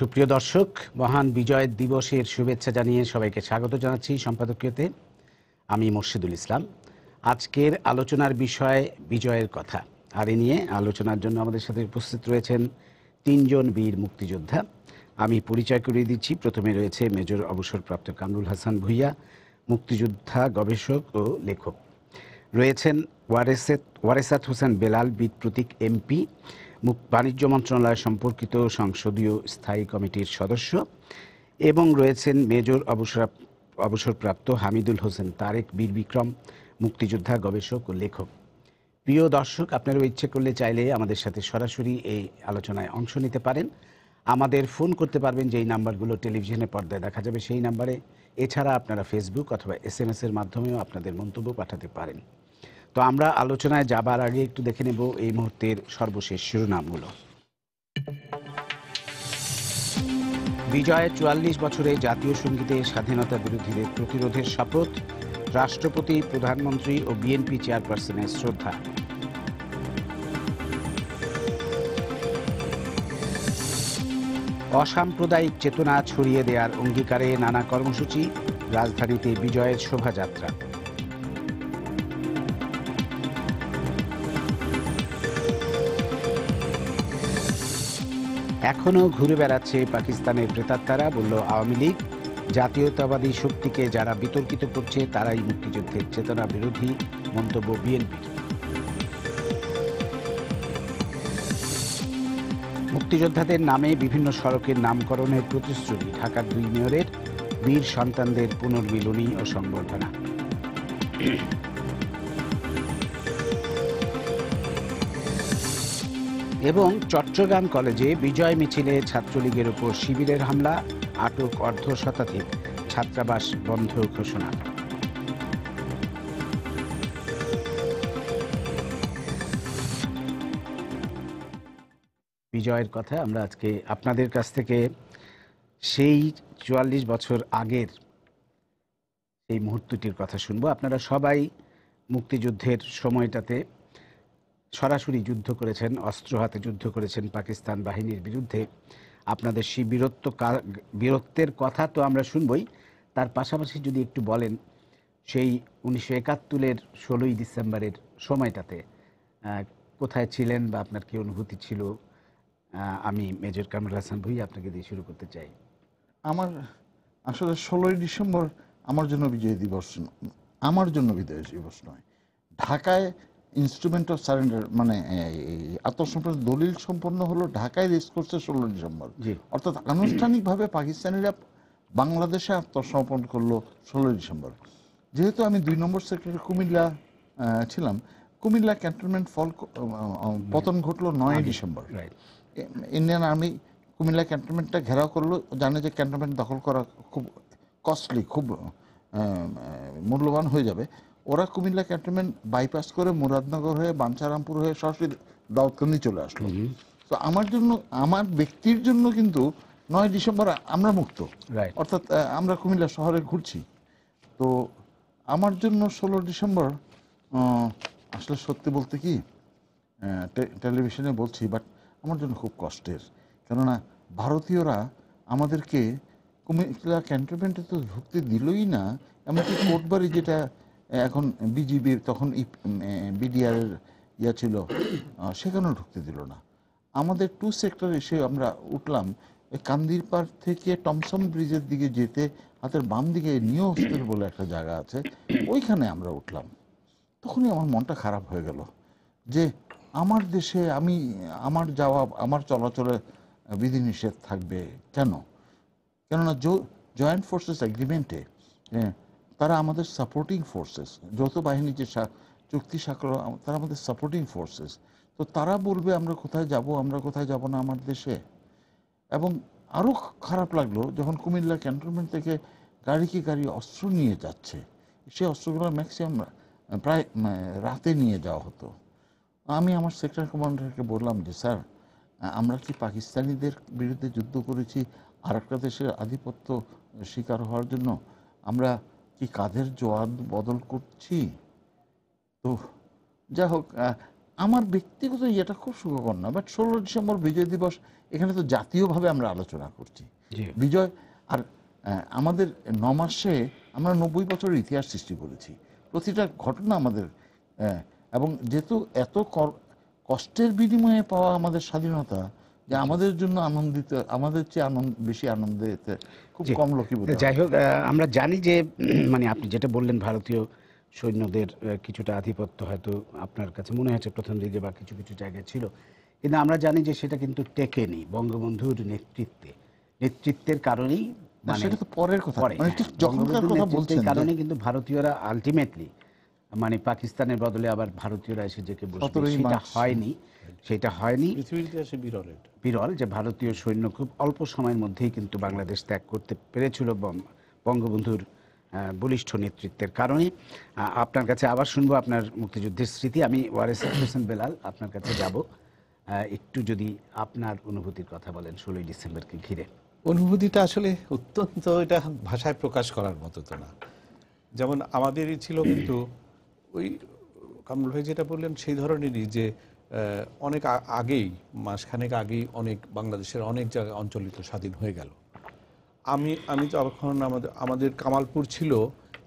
সুপ্রিয় দর্শক, মহান বিজয় দিবসের শুভেচ্ছা জানিয়ে সবাইকে স্বাগত জানাচ্ছি সম্পাদকীয়তে। আমি মোর্শেদুল ইসলাম। আজকের আলোচনার বিষয় বিজয়ের কথা, আর এ নিয়ে আলোচনার জন্য আমাদের সাথে উপস্থিত রয়েছেন তিনজন বীর মুক্তিযোদ্ধা। আমি পরিচয় করিয়ে দিচ্ছি। প্রথমে রয়েছে মেজর অবসরপ্রাপ্ত কামরুল হাসান ভূঁইয়া, মুক্তিযোদ্ধা, গবেষক ও লেখক। রয়েছেন ওয়ারেসাত হোসেন বেলাল, বীর প্রতীক এমপি, বাণিজ্য মন্ত্রণালয় সম্পর্কিত সংসদীয় স্থায়ী কমিটির সদস্য। এবং রয়েছেন মেজর অবসরপ্রাপ্ত হামিদুল হোসেন তারেক, বীর বিক্রম, মুক্তিযোদ্ধা, গবেষক ও লেখক। প্রিয় দর্শক, আপনারাও ইচ্ছে করলে চাইলে আমাদের সাথে সরাসরি এই আলোচনায় অংশ নিতে পারেন। আমাদের ফোন করতে পারবেন, যেই নাম্বারগুলো টেলিভিশনে পর্দায় দেখা যাবে সেই নাম্বারে। এছাড়া আপনারা ফেসবুক অথবা SMS এর মাধ্যমেও আপনাদের মন্তব্য পাঠাতে পারেন। তো আমরা আলোচনায় যাবার আগে একটু দেখে নেব এই মুহূর্তের সর্বশেষ শিরোনামগুলো। বিজয়ের ৪৪ বছরে জাতীয় সঙ্গীতে স্বাধীনতা বিরোধীদের প্রতিরোধের শপথ, রাষ্ট্রপতি, প্রধানমন্ত্রী ও বিএনপি চেয়ারপারসনের শ্রদ্ধা। অসাম্প্রদায়িক চেতনা ছড়িয়ে দেওয়ার অঙ্গীকারে নানা কর্মসূচি, রাজধানীতে বিজয়ের শোভাযাত্রা। এখনও ঘুরে বেড়াচ্ছে পাকিস্তানের প্রেতাত্মারা, বলল আওয়ামী লীগ। জাতীয়তাবাদী শক্তিকে যারা বিতর্কিত করছে তারাই মুক্তিযুদ্ধের চেতনা বিরোধী, মন্তব্য বিএনপির। মুক্তিযোদ্ধাদের নামে বিভিন্ন সড়কের নামকরণের প্রতিশ্রুতি, ঢাকার 2 মেয়রের। বীর সন্তানদের পুনর্মিলনী ও সংবর্ধনা। এবং চট্টগ্রাম কলেজে বিজয় মিছিলে ছাত্রলীগের উপর শিবিরের হামলা, আটক অর্ধশতাধিক, ছাত্রাবাস বন্ধ ঘোষণা। বিজয়ের কথা আমরা আজকে আপনাদের কাছ থেকে সেই ৪৪ বছর আগের এই মুহূর্তটির কথা শুনবো। আপনারা সবাই মুক্তিযুদ্ধের সময়টাতে সরাসরি যুদ্ধ করেছেন, অস্ত্র হাতে যুদ্ধ করেছেন পাকিস্তান বাহিনীর বিরুদ্ধে। আপনাদের সেই বীরত্বের কথা তো আমরা শুনবই, তার পাশাপাশি যদি একটু বলেন সেই 1971-এর 16ই ডিসেম্বরের সময়টাতে কোথায় ছিলেন বা আপনার কী অনুভূতি ছিল। আমি মেজর কামরুল হাসান ভূঁইয়া আপনাকে দিয়ে শুরু করতে চাই। আমার আসলে 16ই ডিসেম্বর আমার জন্য বিজয় দিবস, আমার জন্য বিজয় দিবস নয়। ঢাকায় ইনস্ট্রুমেন্ট অফ সারেন্ডার মানে আত্মসমর্পণ দলিল সম্পন্ন হলো ঢাকায় রেসকোর্সে 16 ডিসেম্বর। অর্থাৎ আনুষ্ঠানিকভাবে পাকিস্তানিরা বাংলাদেশে আত্মসমর্পণ করলো 16 ডিসেম্বর। যেহেতু আমি 2 নম্বর সেক্টরে কুমিল্লা ছিলাম, কুমিল্লা ক্যান্টনমেন্ট পতন ঘটলো 9 ডিসেম্বর। ইন্ডিয়ান আর্মি কুমিল্লা ক্যান্টনমেন্টটা ঘেরাও করলো, জানে যে ক্যান্টনমেন্ট দখল করা খুব কস্টলি, খুব মূল্যবান হয়ে যাবে। ওরা কুমিল্লা ক্যান্টনমেন্ট বাইপাস করে মুরাদনগর হয়ে বাঞ্ছারামপুর হয়ে সরাসরি দাউদকান্দি চলে আসলো। তো আমার জন্য, আমার ব্যক্তির জন্য কিন্তু 9 ডিসেম্বর আমরা মুক্ত, অর্থাৎ আমরা কুমিল্লা শহরে ঘুরছি। তো আমার জন্য 16 ডিসেম্বর আসলে সত্যি বলতে কি টেলিভিশনে বলছি, বাট আমার জন্য খুব কষ্টের। কেননা ভারতীয়রা আমাদেরকে কুমিল্লা ক্যান্টনমেন্টে তো ঢুকতে দিলই না, এমনকি কোটবাড়ি যেটা এখন বিজিবির তখন বিডিআরের ইয়া ছিল, সেখানেও ঢুকতে দিল না। আমাদের 2 সেক্টর এসে আমরা উঠলাম কান্দির পাড় থেকে টমসন ব্রিজের দিকে যেতে হাতের বাম দিকে নিউ হস্টেল বলে একটা জায়গা আছে, ওইখানে আমরা উঠলাম। তখনই আমার মনটা খারাপ হয়ে গেল যে আমার দেশে আমি, আমার যাওয়া, আমার চলাচলে বিধিনিষেধ থাকবে কেন? কেননা জয়েন্ট ফোর্সেস এগ্রিমেন্টে তারা আমাদের সাপোর্টিং ফোর্সেস, যৌথ বাহিনী যে চুক্তি স্বাক্ষর, তারা আমাদের সাপোর্টিং ফোর্সেস। তো তারা বলবে আমরা কোথায় যাব, আমরা কোথায় যাব না আমার দেশে। এবং আরও খারাপ লাগলো যখন কুমিল্লা ক্যান্টনমেন্ট থেকে গাড়ি অস্ত্র নিয়ে যাচ্ছে, সেই অস্ত্রগুলো ম্যাক্সিমাম প্রায় রাতে নিয়ে যাওয়া হতো। আমি আমার সেক্টর কমান্ডারকে বললাম যে স্যার, আমরা কি পাকিস্তানিদের বিরুদ্ধে যুদ্ধ করেছি আর একটা দেশের আধিপত্য শিকার হওয়ার জন্য? আমরা কি কাঁধের জোয়ান বদল করছি? তো যাই হোক, আমার ব্যক্তিগত ইয়েটা খুব সুখকর না, বাট 16 ডিসেম্বর বিজয় দিবস এখানে তো জাতীয়ভাবে আমরা আলোচনা করছি জি। বিজয়। আর আমাদের 9 মাসে আমরা 90 বছরের ইতিহাস সৃষ্টি করেছি। প্রতিটা ঘটনা আমাদের এবং যেহেতু এত কষ্টের বিনিময়ে পাওয়া আমাদের স্বাধীনতা, যে আমাদের জন্য আনন্দিত, আমাদের চেয়ে বেশি আনন্দিত খুব জি। কম লোকই বোধ হয়। যাই হোক, আমরা জানি যে মানে আপনি যেটা বললেন ভারতীয় সৈন্যদের কিছুটা আধিপত্য হয়তো আপনার কাছে মনে হয়েছে প্রথম দিকে বা কিছু কিছু জায়গায় ছিল, কিন্তু আমরা জানি যে সেটা কিন্তু টেকেনি বঙ্গবন্ধুর নেতৃত্বের কারণেই। না, মানে সেটা তো পরের কথা, পরে, মানে হ্যাঁ, ঠিক যখনকার বঙ্গবন্ধুর কথা নেতৃত্বের বলছেন যে কারণে কিন্তু ভারতীয়রা আলটিমেটলি মানে পাকিস্তানের বদলে আবার ভারতীয়রা এসে যে বসবে 17ই সেটা মার্চ হয়নি। সেটা হয়নি। পৃথিবীর ইতিহাসে বিরল এটা। বিরল যে ভারতীয় সৈন্য খুব অল্প সময়ের মধ্যেই কিন্তু বাংলাদেশ ত্যাগ করতে পেরেছিল বঙ্গবন্ধুর বলিষ্ঠ নেতৃত্বের কারণে। আপনার কাছে আবার শুনবো আপনার মুক্তিযুদ্ধের স্মৃতি। আমি ওয়ারেস হোসেন বেলাল আপনার কাছে যাব, একটু যদি আপনার অনুভূতির কথা বলেন 16ই ডিসেম্বরকে ঘিরে। অনুভূতিটা আসলে অত্যন্ত, এটা ভাষায় প্রকাশ করার মতো তো না। যেমন আমাদেরই ছিল, কিন্তু ওই কামরুল ভাই যেটা বললেন সেই ধরনেরই, যে অনেক আগেই, মাসখানেক আগেই অনেক বাংলাদেশের অনেক জায়গায় অঞ্চলিত স্বাধীন হয়ে গেল। আমি তখন আমাদের কামালপুর ছিল,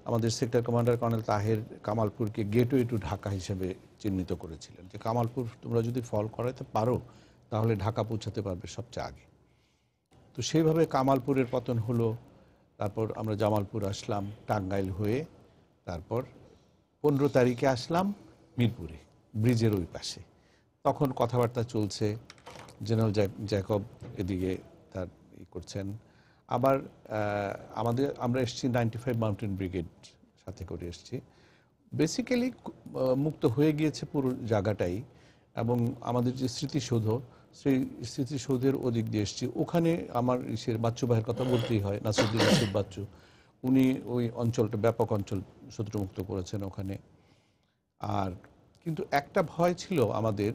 আমাদের সেক্টর কমান্ডার কর্নেল তাহের কামালপুরকে গেটওয়ে টু ঢাকা হিসেবে চিহ্নিত করেছিলেন, যে কামালপুর তোমরা যদি ফল করাতে পারো তাহলে ঢাকা পৌঁছাতে পারবে সবচেয়ে আগে। তো সেইভাবে কামালপুরের পতন হলো। তারপর আমরা জামালপুর আসলাম টাঙ্গাইল হয়ে, তারপর 15 তারিখে আসলাম মিরপুরে ব্রিজের ওই পাশে। তখন কথাবার্তা চলছে, জেনারেল জ্যাকব এদিকে তার করছেন। আবার আমরা এসেছি 95 মাউন্টেন ব্রিগেড সাথে করে এসেছি। বেসিক্যালি মুক্ত হয়ে গিয়েছে পুরো জায়গাটাই। এবং আমাদের যে স্মৃতিসৌধ, সেই স্মৃতিসৌধের ওদিক দিয়ে এসেছি। ওখানে আমার বাচ্চু ভাইয়ের কথা বলতেই হয়, নাসিরুদ্দিন ইউসুফ বাচ্চু, উনি ওই অঞ্চলটা ব্যাপক অঞ্চল শত্রুমুক্ত করেছেন ওখানে। আর কিন্তু একটা ভয় ছিল আমাদের,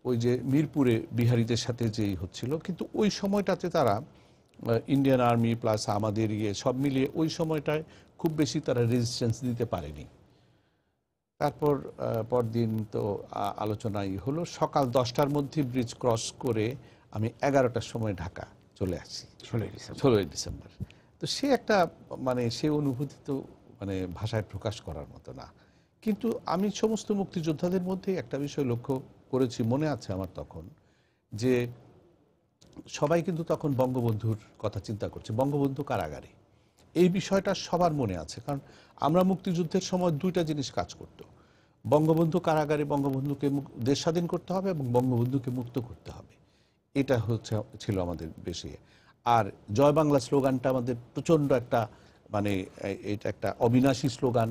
ওই যে মিরপুরে বিহারিদের সাথে যেই হচ্ছিল, কিন্তু ওই সময়টাতে তারা ইন্ডিয়ান আর্মি প্লাস আমাদের সব মিলিয়ে ওই সময়টায় খুব বেশি তারা রেজিস্ট্যান্স দিতে পারেনি। তারপর পরদিন তো আলোচনাই হলো। সকাল 10টার মধ্যে ব্রিজ ক্রস করে আমি 11টার সময় ঢাকা চলে আসি, 16ই ডিসেম্বর। তো সে একটা মানে সে অনুভূতি তো মানে ভাষায় প্রকাশ করার মতো না। কিন্তু আমি সমস্ত মুক্তিযোদ্ধাদের মধ্যে একটা বিষয় লক্ষ্য করেছি, মনে আছে আমার তখন, যে সবাই কিন্তু তখন বঙ্গবন্ধুর কথা চিন্তা করছে, বঙ্গবন্ধু কারাগারে। এই বিষয়টা সবার মনে আছে, কারণ আমরা মুক্তিযুদ্ধের সময় দুইটা জিনিস কাজ করতো: বঙ্গবন্ধু কারাগারে, বঙ্গবন্ধুকে দেশ স্বাধীন করতে হবে এবং বঙ্গবন্ধুকে মুক্ত করতে হবে। এটা ছিল আমাদের বেশি। আর জয় বাংলা স্লোগানটা আমাদের প্রচণ্ড একটা, মানে এটা একটা অবিনাশী স্লোগান।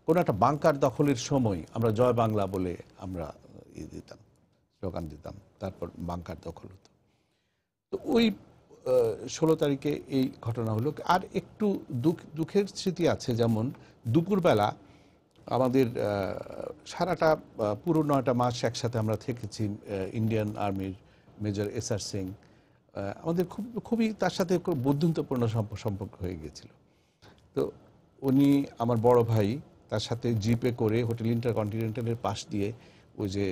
কোনো একটা বাংকার দখলের সময় আমরা জয় বাংলা বলে আমরা দিতাম, স্লোগান দিতাম, তারপর বাংকার দখল হতো। তো ওই 16 তারিখে এই ঘটনা হলো। আর একটু দুঃখের স্মৃতি আছে, যেমন দুপুরবেলা আমাদের সারাটা পুরো 9টা মাস একসাথে আমরা থেকেছি। ইন্ডিয়ান আর্মির মেজর এসআর সিং আমাদের খুবই তার সাথে বন্ধুত্বপূর্ণ সম্পর্ক হয়ে গিয়েছিল। তো উনি আমার বড় ভাই, তার সাথে জিপে করে হোটেল ইন্টারকন্টিনেন্টালের পাশ দিয়ে ওই যে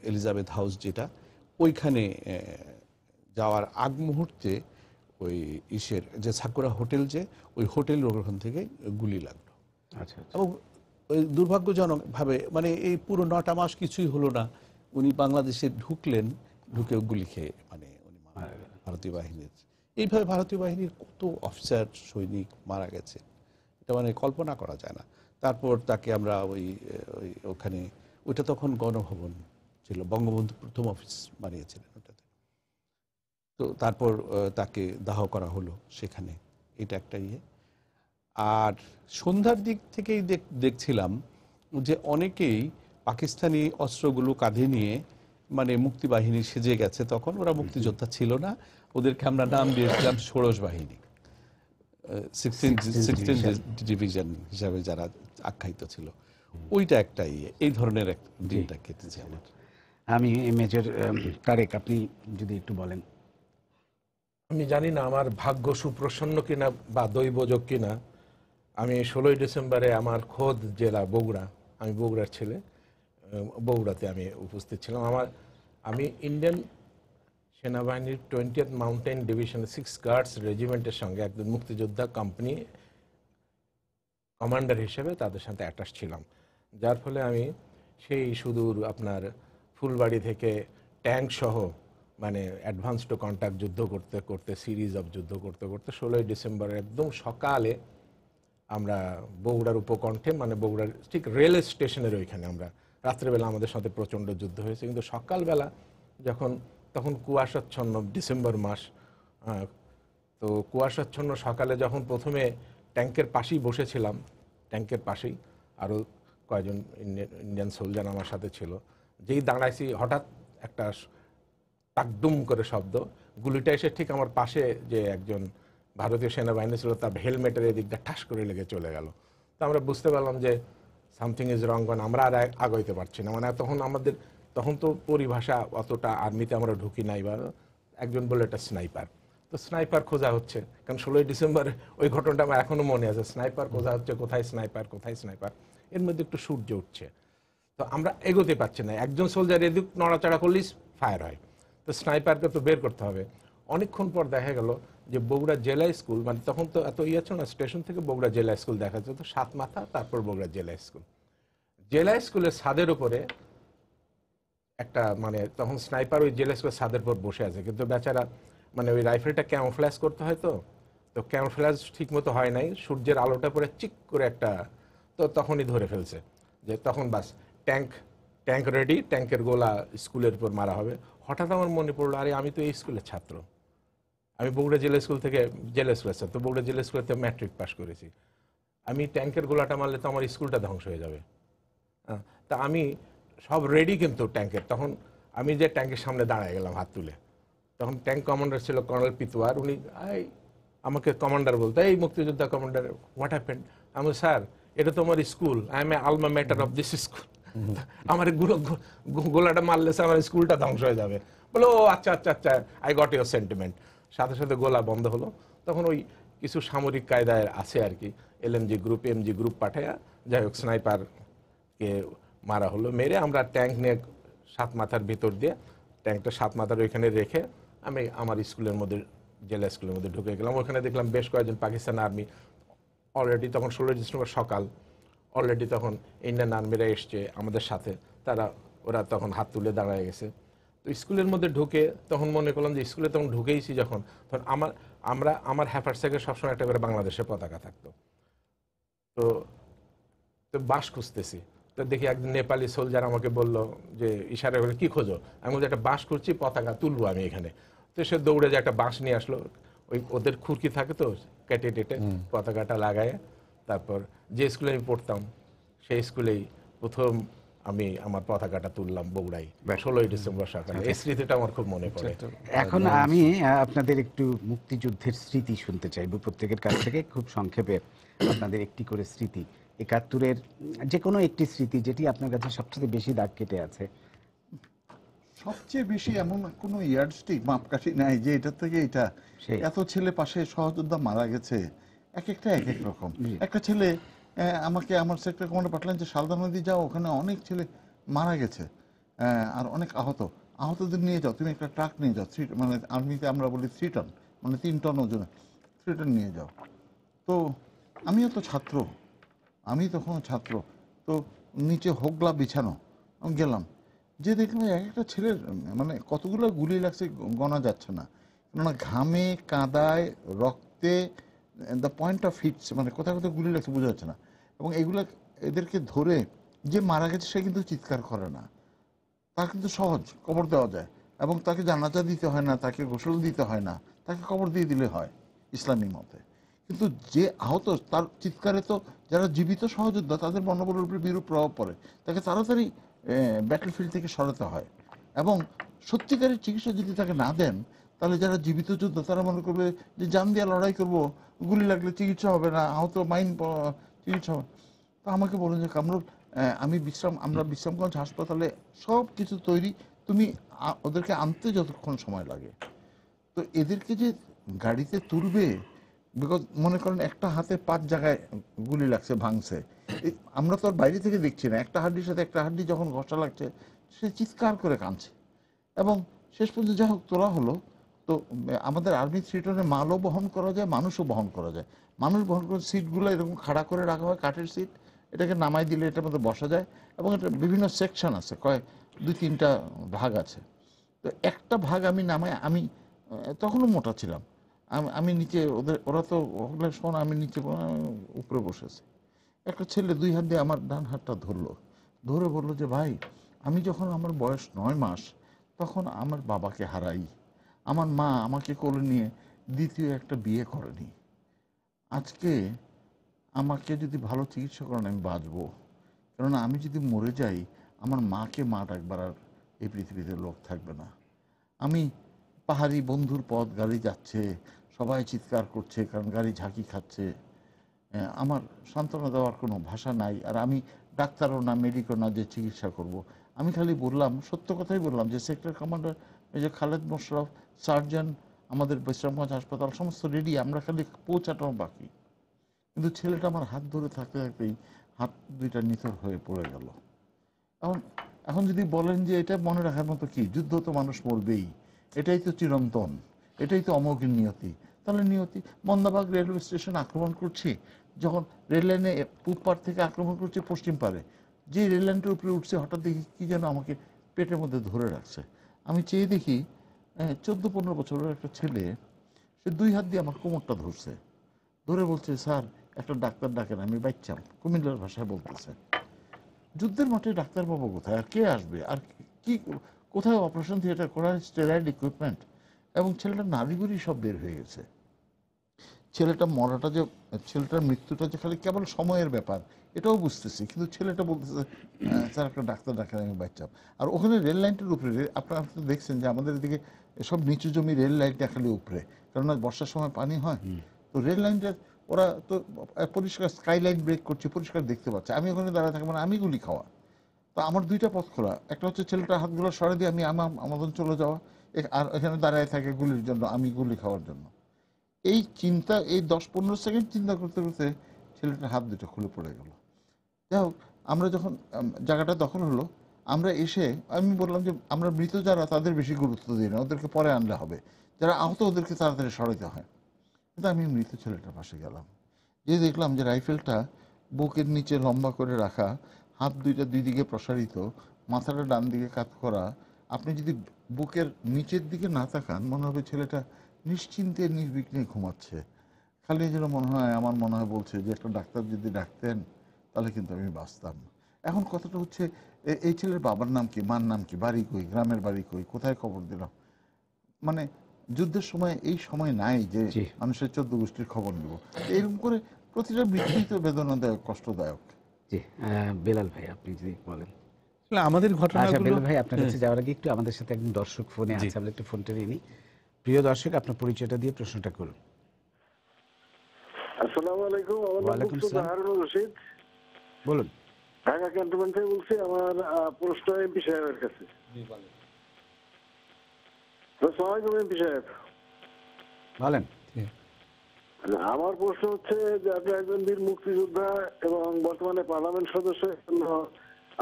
এলিজাবেথ হাউস যেটা, ওইখানে যাওয়ার আগ মুহূর্তে ওই যে সাকুরা হোটেল, যে ওই হোটেল ওখান থেকে গুলি লাগলো। আচ্ছা। এবং ওই দুর্ভাগ্যজনকভাবে মানে এই পুরো 9টা মাস কিছুই হলো না, উনি বাংলাদেশে ঢুকলেন, ঢুকে গুলি খেয়ে মানে উনি ভারতীয় বাহিনীর, এইভাবে ভারতীয় বাহিনীর কত অফিসার সৈনিক মারা গেছে, এটা মানে কল্পনা করা যায় না। তারপর তাকে আমরা ওখানে, ওইটা তখন গণভবন ছিল, বঙ্গবন্ধু প্রথম অফিস বানিয়েছিলেন ওটাতে। তো তারপর তাকে দাহ করা হলো সেখানে, এটা একটা ইয়ে। আর সন্ধ্যার দিক থেকেই দেখছিলাম যে অনেকেই পাকিস্তানি অস্ত্রগুলো কাঁধে নিয়ে মানে মুক্তিবাহিনী সেজে গেছে। তখন ওরা মুক্তিযোদ্ধা ছিল না, ওদেরকে আমরা নাম দিয়েছিলাম ষোড়শ বাহিনী, 16 ডিভিশন হিসাবে যারা আখ্যায়িত ছিল। ওইটা একটা ইয়ে, এই ধরনের এক দিনটা কেটেছে আমার। আমি মেজর তারেক, আপনি যদি একটু বলেন। আমি জানি না আমার ভাগ্য সুপ্রসন্ন কিনা বা দৈবযোগ কিনা, আমি 16ই ডিসেম্বরে আমার খোদ জেলা বগুড়া, আমি বগুড়ার ছেলে, বগুড়াতে আমি উপস্থিত ছিলাম। আমি ইন্ডিয়ান সেনাবাহিনীর 20th মাউন্টেন ডিভিশন 6 গার্ডস রেজিমেন্টের সঙ্গে একজন মুক্তিযোদ্ধা কোম্পানি কমান্ডার হিসেবে তাদের সাথে অ্যাটাচ ছিলাম, যার ফলে আমি সেই সুদূর আপনার ফুলবাড়ি থেকে ট্যাঙ্ক সহ মানে অ্যাডভান্স টু কন্ট্যাক্ট যুদ্ধ করতে করতে সিরিজ অফ যুদ্ধ করতে করতে 16ই ডিসেম্বরের একদম সকালে আমরা বগুড়ার উপকণ্ঠে মানে বগুড়ার ঠিক রেল স্টেশনের ওইখানে আমরা রাত্রেবেলা আমাদের সাথে প্রচণ্ড যুদ্ধ হয়েছে, কিন্তু সকালবেলা তখন কুয়াশাচ্ছন্ন ডিসেম্বর মাস, তো কুয়াশাচ্ছন্ন সকালে যখন প্রথমে ট্যাঙ্কের পাশেই বসেছিলাম, ট্যাঙ্কের পাশেই আরও কয়েকজন ইন্ডিয়ান সোলজার আমার সাথে ছিল, যেই দাঁড়াইছি হঠাৎ একটা টাকডুম করে শব্দ, গুলিটা এসে ঠিক আমার পাশে যে একজন ভারতীয় সেনাবাহিনী ছিল তার হেলমেটের এদিকটা ঠাস করে লেগে চলে গেল। তো আমরা বুঝতে পারলাম যে সামথিং ইজ রং, আমরা আর আগাইতে পারছি না। মানে তখন তো পরিভাষা অতটা আর্মিতে আমরা ঢুকি নাই, বা একজন বলে এটা স্নাইপার, তো স্নাইপার খোঁজা হচ্ছে, কারণ 16ই ডিসেম্বর ওই ঘটনাটা আমার এখনো মনে আছে, স্নাইপার খোঁজা হচ্ছে, কোথায় স্নাইপার কোথায় স্নাইপার, এর মধ্যে একটু সূর্য উঠছে, তো আমরা এগোতে পারছি না, একজন সোলজার এদিক নড়াচড়া করলেই ফায়ার হয়, তো স্নাইপারকে তো বের করতে হবে। অনেকক্ষণ পর দেখা গেল যে বগুড়া জেলা স্কুল, মানে তখন তো এত ছিল না, স্টেশন থেকে বগুড়া জেলা স্কুল দেখা যেত, 7 মাথা, তারপর বগুড়া জেলা স্কুল, জেলা স্কুলের ছাদের উপরে একটা মানে তখন স্নাইপার ওই জেলা স্কুলের ছাদের উপর বসে আছে, কিন্তু বেচারা মানে ওই রাইফেলটা ক্যামোফ্ল্যাশ করতে হয়, তো ক্যামোফ্ল্যাশ ঠিক মতো হয় নাই, সূর্যের আলোটা পরে চিক করে একটা, তো তখনই ধরে ফেলছে যে তখন বাস ট্যাঙ্ক রেডি, ট্যাঙ্কের গোলা স্কুলের উপর মারা হবে। হঠাৎ আমার মনে পড়লো, আরে আমি তো এই স্কুলের ছাত্র, আমি বগুড়া জেলা স্কুল থেকে তো বগুড়া জেলা স্কুল থেকে ম্যাট্রিক পাস করেছি, আমি ট্যাঙ্কের গোলাটা মারলে তো আমার স্কুলটা ধ্বংস হয়ে যাবে। তা আমি সব রেডি, কিন্তু ট্যাঙ্কের, তখন আমি যে ট্যাঙ্কের সামনে দাঁড়ায় গেলাম হাত তুলে, তখন ট্যাঙ্ক কমান্ডার ছিল কর্নেল পিতোয়ার, উনি আমাকে কমান্ডার বলতো, এই মুক্তিযোদ্ধা কমান্ডার, হোয়াট হ্যাপেন্ড? আমি স্যার এটা তো আমার school, I M A Alma matter of this school, আমার গোলাটা মারলে আমার স্কুলটা ধ্বংস হয়ে যাবে। বলে ও আচ্ছা আচ্ছা আচ্ছা, আই গট ইউর সেন্টিমেন্ট। সাথে সাথে গোলা বন্ধ হলো। তখন ওই কিছু সামরিক কায়দায় আছে আর কি, এলএমজি গ্রুপ এমজি গ্রুপ পাঠায়া যাই হোক স্নাইপারকে মারা হলো। মেরে আমরা ট্যাঙ্ক নিয়ে 7 মাথার ভিতর দিয়ে ট্যাঙ্কটা 7 মাথার ওইখানে রেখে আমি আমার স্কুলের মধ্যে জেলা স্কুলের মধ্যে ঢুকে গেলাম। ওখানে দেখলাম বেশ কয়েকজন পাকিস্তান আর্মি অলরেডি, তখন 16 ডিসেম্বর সকাল, অলরেডি তখন ইন্ডিয়ান আর্মিরা এসছে আমাদের সাথে, ওরা তখন হাত তুলে দাঁড়ায় গেছে। তো স্কুলের মধ্যে ঢুকে তখন মনে করলাম যে স্কুলে তখন ঢুকেইছি যখন, তখন আমার হ্যাফারস্যাকে সবসময় একটা করে বাংলাদেশের পতাকা থাকতো, তো বাস খুঁজতেছি, তো দেখি একদিন নেপালি সোলজার আমাকে বলল যে ইশারা করে, কি খোঁজো? আমি বলছি একটা বাঁশ করছি, পতাকা তুলবো আমি এখানে। তো সে দৌড়ে যে একটা বাঁশ নিয়ে আসলো, ওই ওদের খুরকি থাকে তো, কেটে টেটে পতাকাটা লাগায়, তারপর যে স্কুলে আমি পড়তাম সেই স্কুলেই প্রথম আমি আমার পতাকাটা তুললাম বগুড়াই 16ই ডিসেম্বর সকালে। এই স্মৃতিটা আমার খুব মনে পড়ে। এখন আমি আপনাদের একটু মুক্তিযুদ্ধের স্মৃতি শুনতে চাইব প্রত্যেকের কাছ থেকে, খুব সংক্ষেপে আপনাদের একটি করে স্মৃতি, 71-এর যে কোনো একটি স্মৃতি যেটি আপনার কাছে সবচেয়ে বেশি দাগ কেটে আছে। সবচেয়ে বেশি এমন কোনো ইয়ার্ডস্টিক মাপকাঠি নাই যে এটা থেকে এটা এত ছেলে পাশে সহযোদ্ধা মারা গেছে, এক একটা এক এক রকম। একটা ছেলে আমাকে আমার সেক্টর কমান্ডার পাঠালেন যে শালদা নদী যাও, ওখানে অনেক ছেলে মারা গেছে আর অনেক আহতদের নিয়ে যাও, তুমি একটা ট্রাক নিয়ে যাও, মানে আর্মিতে আমরা বলি 3 টন, মানে 3 টন ওজনে 3 টন নিয়ে যাও। তো আমিও তো ছাত্র, আমি তখনও ছাত্র, তো নিচে হোগলা বিছানো, আমি গেলাম, যে দেখলাম এক একটা ছেলের মানে কতগুলো গুলি লাগছে গণা যাচ্ছে না, কেননা ঘামে কাদায় রক্তে দ্য পয়েন্ট অফ হিটস, মানে কোথায় কোথায় গুলি লাগছে বোঝা যাচ্ছে না। এবং এগুলো এদেরকে ধরে যে মারা গেছে সে কিন্তু চিৎকার করে না, তার কিন্তু সহজ কবর দেওয়া যায়, এবং তাকে জানাজা দিতে হয় না, তাকে গোসল দিতে হয় না, তাকে কবর দিয়ে দিলে হয় ইসলামী মতে। কিন্তু যে আহত, তার চিৎকারে তো যারা জীবিত সহযোদ্ধা তাদের মনোবলের উপরে বিরূপ প্রভাব পড়ে, তাকে তাড়াতাড়ি ব্যাটলফিল্ড থেকে সরাতে হয়। এবং সত্যিকারের চিকিৎসা যদি তাকে না দেন, তাহলে যারা জীবিত যোদ্ধা তারা মনে করবে যে জান দিয়ে লড়াই করব, গুলি লাগলে চিকিৎসা হবে না, আহত চিকিৎসা হবে। তো আমাকে বলুন যে কামরুল, আমরা বিশ্রামগঞ্জ হাসপাতালে সব কিছু তৈরি, তুমি ওদেরকে আনতে যতক্ষণ সময় লাগে, তো এদেরকে যে গাড়িতে তুলবে, বিকজ মনে করেন একটা হাতে 5 জায়গায় গুলি লাগছে, ভাঙছে, আমরা তো আর বাইরে থেকে দেখছি না, একটা হাড্ডির সাথে একটা হাড্ডি যখন ঘষা লাগছে সে চিৎকার করে কাঁদছে। এবং শেষ পর্যন্ত যা হোক তোলা হলো। তো আমাদের আর্মি থিয়েটারে মালও বহন করা যায়, মানুষও বহন করা যায়। মানুষ বহন করে সিটগুলো এরকম খাড়া করে রাখা হয়, কাঠের সিট, এটাকে নামাই দিলে এটার মধ্যে বসা যায় এবং এটা বিভিন্ন সেকশন আছে, কয়েক 2-3টা ভাগ আছে। তো একটা ভাগ আমি নামাই, আমি তখনও মোটা ছিলাম, আমি নিচে, ওরা তো শোন, আমি নিচে উপরে বসেছি। একটা ছেলে 2 হাত দিয়ে আমার ডান হাতটা ধরলো, ধরে বললো যে ভাই, আমি যখন আমার বয়স 9 মাস তখন আমার বাবাকে হারাই, আমার মা আমাকে কোলে নিয়ে দ্বিতীয় একটা বিয়ে করেনি। আজকে আমাকে যদি ভালো চিকিৎসা করেন আমি বাঁচবো, কেননা আমি যদি মরে যাই আমার মাকে মা ডাকবার আর এই পৃথিবীতে লোক থাকবে না। আমি পাহাড়ি বন্ধুর পথ, গাড়ি যাচ্ছে, সবাই চিৎকার করছে কারণ গাড়ি ঝাঁকি খাচ্ছে, আমার সান্ত্বনা দেওয়ার কোনো ভাষা নাই। আর আমি ডাক্তারও না, মেডিকও না যে চিকিৎসা করব। আমি খালি বললাম, সত্য কথাই বললাম, যে sector commander major Khaled Mosharraf, surgeon, আমাদের বিশ্রামগঞ্জ হাসপাতাল সমস্ত রেডি, আমরা খালি পৌঁছাটাও বাকি। কিন্তু ছেলেটা আমার হাত ধরে থাকতে থাকতেই হাত দুইটা নিথর হয়ে পড়ে গেল। এখন যদি বলেন যে এটা মনে রাখার মতো কি, যুদ্ধ তো মানুষ মরবেই, এটাই তো চিরন্তন, এটাই তো অমোঘের নিয়তি। তাহলে নিয়তি, মন্দাবাগ রেলওয়ে স্টেশন আক্রমণ করছি, যখন রেল লাইনে পূব পার থেকে আক্রমণ করছি পশ্চিম পারে, যে রেল লাইনটার উপরে উঠছে হঠাৎ দেখি কি যেন আমাকে পেটের মধ্যে ধরে রাখছে। আমি চেয়ে দেখি 14-15 বছরের একটা ছেলে, সে 2 হাত দিয়ে আমার কোমরটা ধরছে, ধরে বলছে স্যার একটা ডাক্তার ডাকেন, আমি বাচ্চাম, কুমিল্লার ভাষায় বলতেছে। যুদ্ধের মাঠে ডাক্তারবাবু কোথায়, আর কে আসবে, আর কি, কোথায় অপারেশন থিয়েটার করার স্টেরয়েড ইকুইপমেন্ট, এবং ছেলেটার নাড়িগুড়ি সব বের হয়ে গেছে। ছেলেটা মরাটা যে, ছেলেটার মৃত্যুটা যে খালি কেবল সময়ের ব্যাপার এটাও বুঝতেছি, কিন্তু ছেলেটা বলতেছে স্যার একটা ডাক্তার ডাকেন, আমি বাচ্চাম। আর ওখানে রেল লাইনটার উপরে, আপনারা তো দেখছেন যে আমাদের এদিকে সব নিচু জমি, রেল লাইনটা খালি উপরে, কেননা বর্ষার সময় পানি হয়। তো রেল লাইনটা ওরা তো পরিষ্কার স্কাই লাইন ব্রেক করছে, পরিষ্কার দেখতে পাচ্ছে। আমি ওখানে দাঁড়ায় থাকি, মানে আমি গুলি খাওয়া। তো আমার 2টা পথ খোলা, একটা হচ্ছে ছেলেটার হাতগুলো সরে দিয়ে আমি আমাদের চলে যাওয়া, আর এখানে দাঁড়ায় থাকে গুলির জন্য, আমি গুলি খাওয়ার জন্য। এই চিন্তা, এই 10-15 সেকেন্ড চিন্তা করতে করতে ছেলেটার হাত দুটো খুলে পড়ে গেল। যাই হোক, আমরা যখন জায়গাটা দখল হলো, আমরা এসে আমি বললাম যে আমরা মৃত যারা তাদের বেশি গুরুত্ব দিই না, ওদেরকে পরে আনলে হবে, যারা আহত ওদেরকে তাড়াতাড়ি সরাইতে হয়। কিন্তু আমি মৃত ছেলেটার পাশে গেলাম, যে দেখলাম যে রাইফেলটা বুকের নিচে লম্বা করে রাখা, হাত দুইটা 2 দিকে প্রসারিত, মাথাটা ডান দিকে কাত করা। আপনি যদি বুকের নিচের দিকে না তাকান মনে হবে ছেলেটা নিশ্চিন্তে নির্বিঘ্নে ঘুমাচ্ছে। খালি যেন মনে হয়, আমার মনে হয় বলছে যে একটা ডাক্তার যদি ডাকতেন তাহলে কিন্তু আমি বাঁচতাম। এখন কথাটা হচ্ছে, এই ছেলের বাবার নাম কি, মার নাম কি, বাড়ি কই, গ্রামের বাড়ি কই, কোথায় খবর দিলাম। মানে যুদ্ধের সময় এই সময় নাই যে মানুষের 14 গোষ্ঠীর খবর নেব। এরকম করে প্রতিটা মৃত্যুই তো বেদনাদায়ক, কষ্টদায়ক। জি, বেলাল ভাই আপনি যদি বলেন। আমাদের আচ্ছা ঘটনাগুলো, বেলাল ভাই, আপনার কাছে যাওয়ার আগে একটু আমাদের সাথে একজন দর্শক ফোনে আছে, আমরা একটু ফোনটা নিই। প্রিয় দর্শক, আপনার পরিচয়টা দিয়ে প্রশ্নটা করুন। আসসালামু আলাইকুম, আমার নাম ওয়ালাইকুম মুক্তার আসসালাম। হারুন রশিদ, বলুন। ঢাকা ক্যান্টনমেন্ট থেকে বলছি। আমার প্রশ্ন এমপি সাহেবের কাছে। আসসালামু আলাইকুম এমপি সাহেব। বলেন। আমার প্রশ্ন হচ্ছে যে আপনি একজন বীর মুক্তিযোদ্ধা এবং বর্তমানে পার্লামেন্ট সদস্য,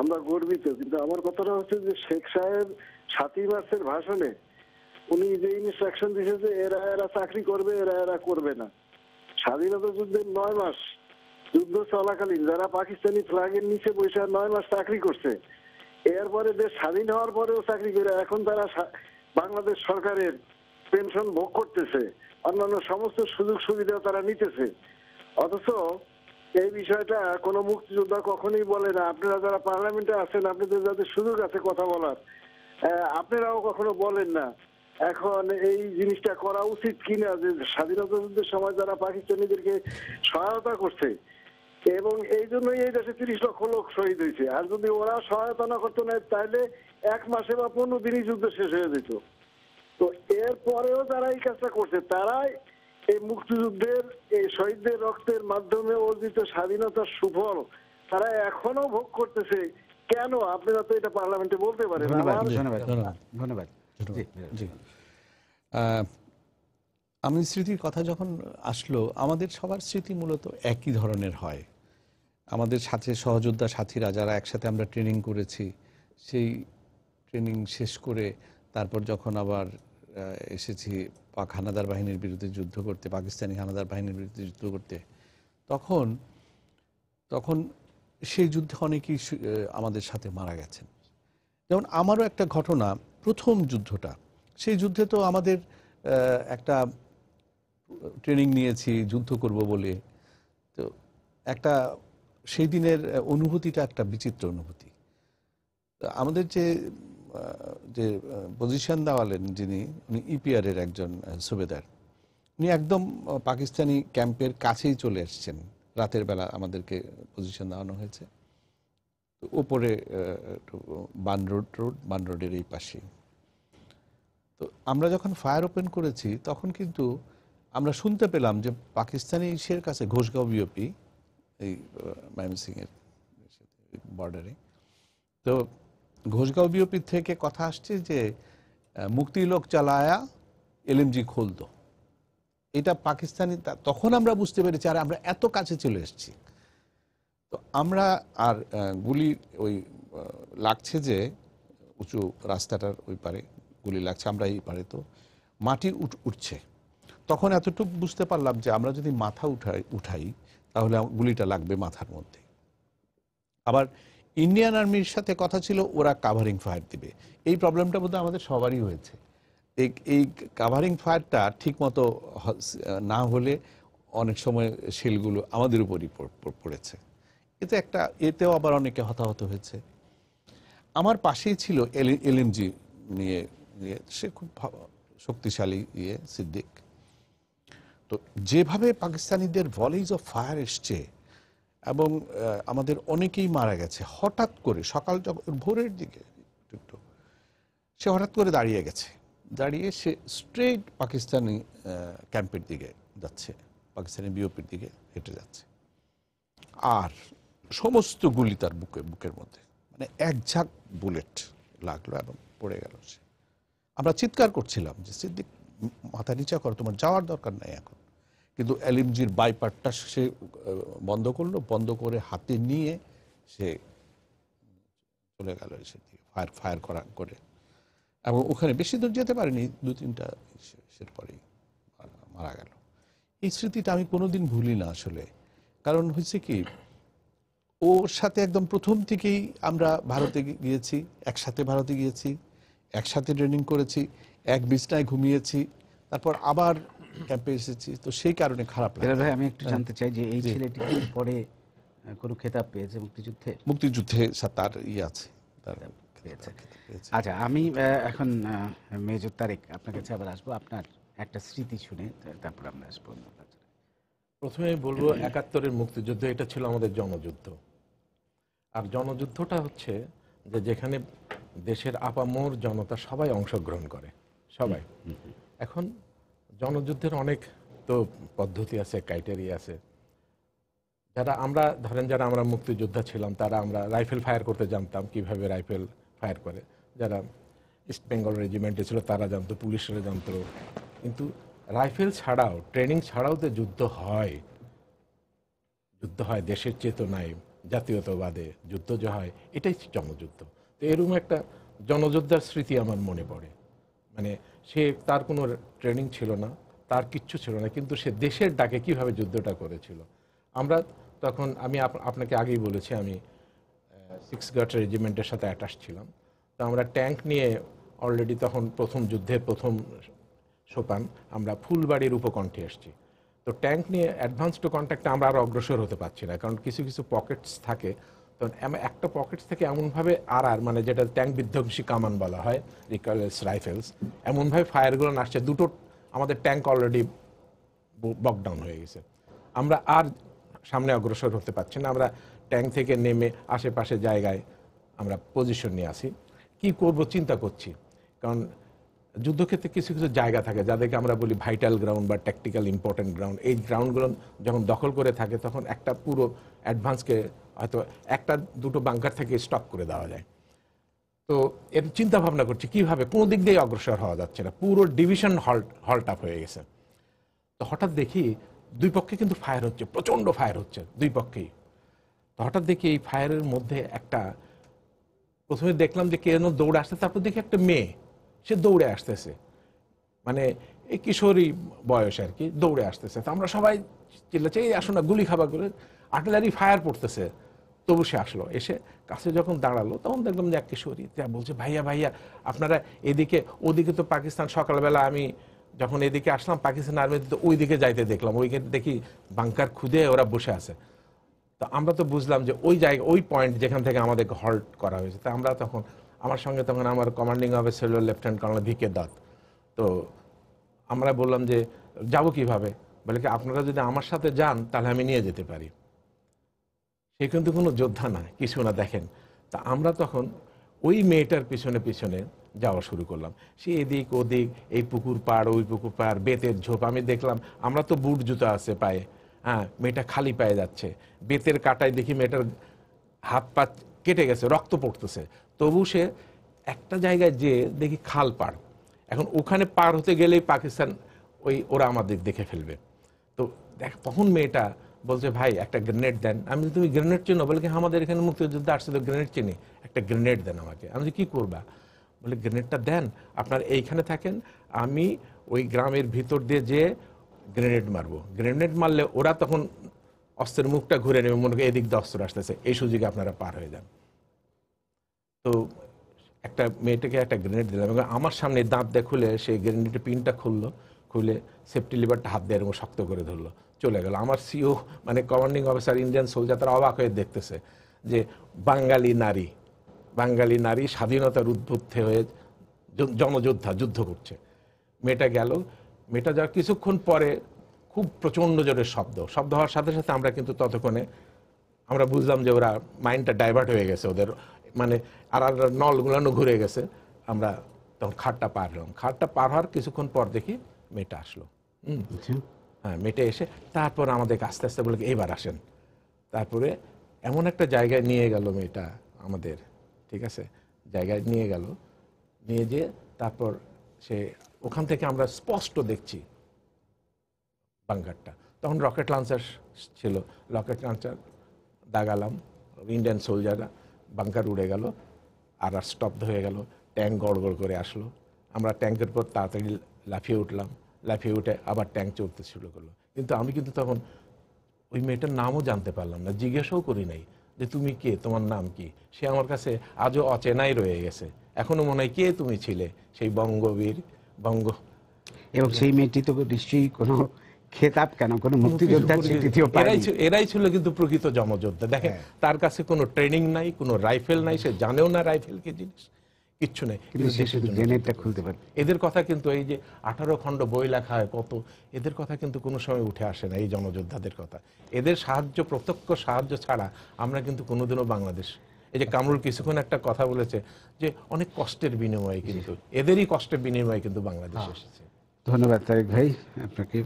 আমরা গর্বিত। কিন্তু আমার কথাটা হচ্ছে যে শেখ সাহেব 7ই মার্চের ভাষণে উনি যে ইনস্ট্রাকশন দিয়েছে যে এরা এরা চাকরি করবে, এরা এরা করবে না। স্বাধীনতা যুদ্ধের 9 মাস যুদ্ধ চলাকালীন যারা পাকিস্তানি ফ্ল্যাগের নিচে বসে 9 মাস চাকরি করছে, এরপরে দেশ স্বাধীন হওয়ার পরেও চাকরি করে এখন তারা বাংলাদেশ সরকারের পেনশন ভোগ করতেছে, অন্যান্য সমস্ত সুযোগ সুবিধা তারা নিতেছে। অথচ এই বিষয়টা কোনো মুক্তিযোদ্ধা কখনোই বলে না। আপনারা যারা পার্লামেন্টে আছেন, আপনাদের যাদের সুযোগ আছে কথা বলার, আপনারাও কখনো বলেন না। এখন এই জিনিসটা করা উচিত কিনা, যে স্বাধীনতা যুদ্ধের সময় যারা পাকিস্তানিদেরকে সহায়তা করছে, এবং এই জন্যই এই দেশে 30 লক্ষ লোক শহীদ হয়েছে। আর যদি ওরা সহায়তা না করতো না, তাহলে 1 মাসে বা 15 দিনই যুদ্ধ শেষ হয়ে যেত। তো এর পরেও যারা এই কাজটা করছে, তারাই এই মুক্তিযুদ্ধের, এই শহীদদের রক্তের মাধ্যমে অর্জিত স্বাধীনতার সুফল তারা এখনো ভোগ করতেছে। কেন আপনারা তো এটা পার্লামেন্টে বলতে পারেন? ধন্যবাদ। জি, আমি স্মৃতির কথা যখন আসলো, আমাদের সবার স্মৃতি মূলত একই ধরনের হয়। আমাদের সাথে সহযোদ্ধা সাথীরা যারা একসাথে আমরা ট্রেনিং করেছি, সেই ট্রেনিং শেষ করে তারপর যখন আবার এসেছি পাক হানাদার বাহিনীর বিরুদ্ধে যুদ্ধ করতে, পাকিস্তানি হানাদার বাহিনীর বিরুদ্ধে যুদ্ধ করতে, তখন সেই যুদ্ধে অনেকেই আমাদের সাথে মারা গেছেন। যেমন আমারও একটা ঘটনা, প্রথম যুদ্ধটা, সেই যুদ্ধে তো আমাদের একটা ট্রেনিং নিয়েছি যুদ্ধ করব বলে, তো একটা সেই দিনের অনুভূতিটা একটা বিচিত্র অনুভূতি। আমাদের যে পজিশন দেওয়ালেন যিনি, উনি ইপিআর এর একজন সুবেদার, উনি একদম পাকিস্তানি ক্যাম্পের কাছেই চলে এসছেন। রাতের বেলা আমাদেরকে পজিশন দেওয়ানো হয়েছে উপরে বান রোডের এই পাশে। তো আমরা যখন ফায়ার ওপেন করেছি তখন কিন্তু আমরা শুনতে পেলাম যে পাকিস্তানি ইসের কাছে, ঘোষগাঁও বিওপি, এই ময়মনসিংহের বর্ডারে, তো ঘোষগাঁও বিওপি থেকে কথা আসছে যে মুক্তি লোক চালায়া এলএমজি খোল দো। এটা পাকিস্তানি। তখন আমরা বুঝতে পেরেছি আর আমরা এত কাছে চলে এসেছি। তো আমরা আর গুলি ওই লাগছে যে উঁচু রাস্তাটার ওই পারে গুলি লাগছে, আমরা এই পারে, তো মাটি উঠছে। তখন এতটুকু বুঝতে পারলাম যে আমরা যদি মাথা উঠাই তাহলে গুলিটা লাগবে মাথার মধ্যে। আবার ইন্ডিয়ান আর্মির সাথে কথা ছিল ওরা কাভারিং ফায়ার দিবে। এই প্রবলেমটা বোধহয় আমাদের সবারই হয়েছে। এই কাভারিং ফায়ারটা ঠিক মতো না হলে অনেক সময় শেলগুলো আমাদের উপরই পড়েছে। এতেও আবার অনেকে হতাহত হয়েছে। আমার পাশেই ছিল এলএমজি নিয়ে, সে খুব শক্তিশালী সিদ্দিক। তো যেভাবে পাকিস্তানিদের ভলিজ অফ ফায়ার এসছে এবং আমাদের অনেকেই মারা গেছে, হঠাৎ করে সকাল ভোরের দিকে সে হঠাৎ করে দাঁড়িয়ে গেছে, দাঁড়িয়ে সে স্ট্রেট পাকিস্তানি ক্যাম্পের দিকে যাচ্ছে, পাকিস্তানি বিওপির দিকে হেঁটে যাচ্ছে, আর সমস্ত গুলি তার বুকের মধ্যে, মানে এক ঝাঁক বুলেট লাগলো এবং পড়ে গেল সে। আমরা চিৎকার করছিলাম যে সিদ্দিক মাথা নিচা করো, তোমার যাওয়ার দরকার নাই এখন। কিন্তু এলএমজির বাইপারটা সে বন্ধ করলো, বন্ধ করে হাতে নিয়ে সে চলে গেল সেদিকে ফায়ার করে, এবং ওখানে বেশি দূর যেতে পারেনি, 2-3টা সের পরেই মারা গেল। এই স্মৃতিটা আমি কোনোদিন ভুলি না আসলে। কারণ হয়েছে কি, ওর সাথে একদম প্রথম থেকেই আমরা ভারতে গিয়েছি, একসাথে ভারতে গিয়েছি, একসাথে ট্রেনিং করেছি, এক বিছনায় ঘুমিয়েছি, তারপর আবার ক্যাম্পে এসেছি। তো সেই কারণে খারাপ লাগে। ভাই, আমি একটু জানতে চাই যে এই ছেলেটি পরে কোনো খেতাব পেয়েছে মুক্তিযুদ্ধে তার আছে, তার পেয়েছে। আচ্ছা, আমি এখন মেজর তারেক আপনার কাছে আবার আসবো, আপনার একটা স্মৃতি শুনে তারপর আমরা আসবো। প্রথমে বলবো ৭১-এর মুক্তিযুদ্ধ এটা ছিল আমাদের জনযুদ্ধ। আর জনযুদ্ধটা হচ্ছে যে যেখানে দেশের আপামর জনতা সবাই অংশগ্রহণ করে, সবাই। এখন জনযুদ্ধের অনেক তো পদ্ধতি আছে, ক্রাইটেরিয়া আছে। যারা আমরা মুক্তিযোদ্ধা ছিলাম, তারা আমরা রাইফেল ফায়ার করতে জানতাম, কিভাবে রাইফেল ফায়ার করে। যারা ইস্ট বেঙ্গল রেজিমেন্টে ছিল তারা জানতো, পুলিশরা জানতো। কিন্তু রাইফেল ছাড়াও, ট্রেনিং ছাড়াও যে যুদ্ধ হয় দেশের চেতনায়, জাতীয়তাবাদে যুদ্ধ যে হয়, এটাই জনযুদ্ধ। তো এরকম একটা জনযোদ্ধার স্মৃতি আমার মনে পড়ে। মানে তার কোনো ট্রেনিং ছিল না, তার কিচ্ছু ছিল না, কিন্তু সে দেশের ডাকে কিভাবে যুদ্ধটা করেছিল। আমরা তখন, আমি আপনাকে আগেই বলেছি, আমি 6 গার্ড রেজিমেন্টের সাথে অ্যাটাচ ছিলাম। তো আমরা ট্যাঙ্ক নিয়ে অলরেডি তখন প্রথম যুদ্ধের প্রথম সোপান আমরা ফুলবাড়ির উপকণ্ঠে এসেছি। তো ট্যাঙ্ক নিয়ে অ্যাডভান্স টু কন্ট্যাক্টে আমরা আর অগ্রসর হতে পারছি না, কারণ কিছু কিছু পকেটস থাকে। তো একটা পকেটস থেকে এমনভাবে মানে যেটা ট্যাঙ্ক বিধ্বংসী কামান বলা হয়, রিকয়েললেস রাইফেলস, এমনভাবে ফায়ারগুলো আসছে, দুটো আমাদের ট্যাঙ্ক অলরেডি বকডাউন হয়ে গেছে। আমরা আর সামনে অগ্রসর হতে পারছি না। আমরা ট্যাঙ্ক থেকে নেমে আশেপাশে জায়গায় আমরা পজিশন নিয়ে আসি, কি করব চিন্তা করছি। কারণ যুদ্ধক্ষেত্রে কিছু কিছু জায়গা থাকে যাদেরকে আমরা বলি ভাইটাল গ্রাউন্ড বা ট্যাকটিক্যাল ইম্পর্টেন্ট গ্রাউন্ড। এই গ্রাউন্ডগুলো যখন দখল করে থাকে তখন একটা পুরো অ্যাডভান্সকে হয়তো 1-2 বাঙ্কার থেকে স্টপ করে দেওয়া যায়। তো এর চিন্তা ভাবনা করছি কিভাবে, কোন দিক দিয়ে অগ্রসর হওয়া যাচ্ছে না, পুরো ডিভিশন হল্ট আপ হয়ে গেছে। তো হঠাৎ দেখি দুই পক্ষে কিন্তু ফায়ার হচ্ছে, প্রচণ্ড ফায়ার হচ্ছে দুই পক্ষেই। তো হঠাৎ দেখি এই ফায়ারের মধ্যে প্রথমে দেখলাম যে কেন দৌড়ে আসছে, তারপর দেখি একটা মেয়ে সে দৌড়ে আসতেছে, মানে এই কিশোরী বয়স আর কি, দৌড়ে আসতেছে। তো আমরা সবাই চিল্লাচ্ছি, এই আসো না, গুলি খাবার করে, আর্টিলারি ফায়ার পড়তেছে। তবু সে আসলো, এসে কাছে যখন দাঁড়ালো তখন দেখলাম যে এক কিশোরী বলছে, ভাইয়া ভাইয়া আপনারা এদিকে, ওদিকে তো পাকিস্তান, সকালবেলা আমি যখন এদিকে আসলাম পাকিস্তান আর্মি তো ওই দিকে যাইতে দেখলাম, ওইখানে দেখি বাংকার খুদে ওরা বসে আছে। তো আমরা তো বুঝলাম যে ওই জায়গা, ওই পয়েন্ট যেখান থেকে আমাদেরকে হল্ট করা হয়েছে। তা আমরা তখন, আমার সঙ্গে তখন আমার কমান্ডিং অফিসার হলো লেফটেন্যান্ট কর্নেল ভিকে দত্ত। তো আমরা বললাম যে যাব কিভাবে, বলে কি আপনারা যদি আমার সাথে যান তাহলে আমি নিয়ে যেতে পারি। সে কিন্তু কোনো যোদ্ধা না, কিছু না, দেখেন। তা আমরা তখন ওই মেয়েটার পিছনে পিছনে যাওয়া শুরু করলাম। সে এদিক ওদিক, এই পুকুর পাড় ওই পুকুর পাড়, বেতের ঝোপ। আমি দেখলাম, আমরা তো বুট জুতো আছে পায়ে, হ্যাঁ, মেয়েটা খালি পায়ে যাচ্ছে। বেতের কাটায় দেখি মেয়েটার হাত পা কেটে গেছে, রক্ত পড়তেছে। তবু সে একটা জায়গায় যে দেখি খাল পাড়, এখন ওখানে পার হতে গেলেই পাকিস্তান ওরা আমাদের দেখে ফেলবে। তো দেখ, তখন মেয়েটা বলছে, ভাই একটা গ্রেনেড দেন। আমি বলি, তুমি গ্রেনেড চিনো? বলে কি, আমাদের এখানে মুক্তিযুদ্ধ আসছে তো গ্রেনেড চিনি, একটা গ্রেনেড দেন আমাকে। আমি বলি, কি করবা? বলে, গ্রেনেডটা দেন, আপনার এইখানে থাকেন, আমি ওই গ্রামের ভিতর দিয়ে যে গ্রেনেড মারবো। গ্রেনেড মারলে ওরা তখন অস্ত্রের মুখটা ঘুরে নেবে, মনে করি এদিক দিয়ে অস্ত্র আসতেছে, এই সুযোগে আপনারা পার হয়ে যান। তো একটা মেয়েটাকে একটা গ্রেনেড দিলাম, এবং আমার সামনে দাঁত দিয়ে খুলে সেই গ্রেনেডের পিনটা খুলে সেফটি লিভারটা হাত দিয়ে এরকম শক্ত করে ধরলো, চলে গেল। আমার সিও, মানে কমান্ডিং অফিসার, ইন্ডিয়ান সোলজার, তারা অবাক হয়ে দেখতেছে যে বাঙালি নারী স্বাধীনতার উদ্বুদ্ধে হয়ে জনযোদ্ধা, যুদ্ধ করছে। মেয়েটা গেল, মেয়েটা যাওয়ার কিছুক্ষণ পরে খুব প্রচণ্ড জোরের শব্দ হওয়ার সাথে সাথে আমরা কিন্তু ততক্ষণে আমরা বুঝলাম যে ওরা মাইন্ডটা ডাইভার্ট হয়ে গেছে ওদের, মানে আর নলগুলানো ঘুরে গেছে। আমরা তখন খাটটা পার হলাম। খাটটা পার হওয়ার কিছুক্ষণ পর দেখি মেয়েটা আসলো। হ্যাঁ, মেয়েটা এসে তারপর আমাদেরকে আস্তে আস্তে বলে, এইবার আসেন। তারপরে এমন একটা জায়গায় নিয়ে গেল মেয়েটা আমাদের, ঠিক আছে, জায়গায় নিয়ে গেল, নিয়ে যেয়ে তারপর সে ওখান থেকে আমরা স্পষ্ট দেখছি বাংকারটা। তখন রকেট লঞ্চার ছিল, রকেট লঞ্চার দাগালাম, ইন্ডিয়ান সোলজাররা, বাংকার উড়ে গেল, আর স্তব্ধ হয়ে গেল। ট্যাঙ্ক গড়গড় করে আসলো, আমরা ট্যাঙ্কের পর তাড়াতাড়ি লাফিয়ে উঠলাম, লাফিয়ে উঠে আবার ট্যাঙ্ক চড়তে শুরু করলো। কিন্তু আমি কিন্তু তখন ওই মেয়েটার নামও জানতে পারলাম না, জিজ্ঞাসাও করি নাই যে তুমি কে, তোমার নাম কি। সে আমার কাছে আজও অচেনাই রয়ে গেছে, এখনো মনে হয় কে তুমি ছিলে, সেই বঙ্গবীর এবং সেই মেয়েটি তো নিশ্চয়ই কোনো খেতাব, কেন কোনো মুক্তিযোদ্ধার স্বীকৃতিও পায়নি। এরাই ছিল কিন্তু প্রকৃত জনযোদ্ধা। দেখেন, তার কাছে কোনো ট্রেনিং নাই, কোনো রাইফেল নাই, সে জানেও না রাইফেল কি জিনিস, কিচ্ছু নেই, কিন্তু সে শুধু গ্রেনেডটা খুলতে পারে। এদের কথা কিন্তু, এই যে 18 খণ্ড বই লেখা হয় কত, এদের কথা কিন্তু কোনো সময় উঠে আসে না, এই জনযোদ্ধাদের কথা। এদের সাহায্য, প্রত্যক্ষ সাহায্য ছাড়া আমরা কিন্তু কোনোদিনও বাংলাদেশ, এই যে কামরুল কিছুক্ষণ একটা কথা বলেছে যে অনেক কষ্টের বিনিময়ে, কিন্তু এদেরই কষ্টের বিনিময়ে কিন্তু বাংলাদেশ এসেছে। ধন্যবাদ তারেক ভাই আপনাকে।